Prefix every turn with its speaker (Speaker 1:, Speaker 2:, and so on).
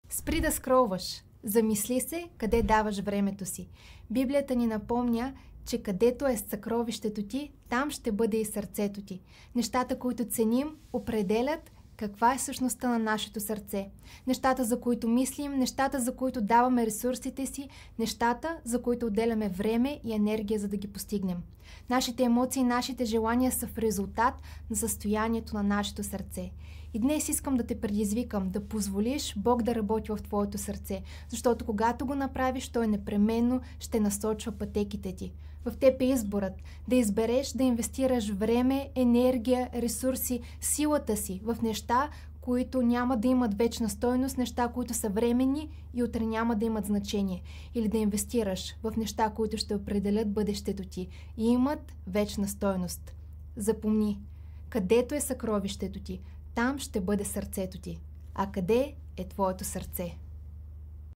Speaker 1: Спри да скролваш. Замисли се къде даваш времето си. Библията ни напомня, че където е съкровището ти, там ще бъде и сърцето ти. Нещата, които ценим, определят каква е същността на нашето сърце. Нещата, за които мислим, нещата, за които даваме ресурсите си, нещата, за които отделяме време и енергия, за да ги постигнем. Нашите емоции, нашите желания са в резултат на състоянието на нашето сърце. И днес искам да те предизвикам да позволиш Бог да работи в твоето сърце, защото когато го направиш, Той непременно ще насочва пътеките ти. В теб е изборът да избереш да инвестираш време, енергия, ресурси, силата си в неща, които няма да имат вечна стойност, неща, които са временни и утре няма да имат значение. Или да инвестираш в неща, които ще определят бъдещето ти и имат вечна стойност. Запомни, където е съкровището ти, там ще бъде сърцето ти. А къде е твоето сърце?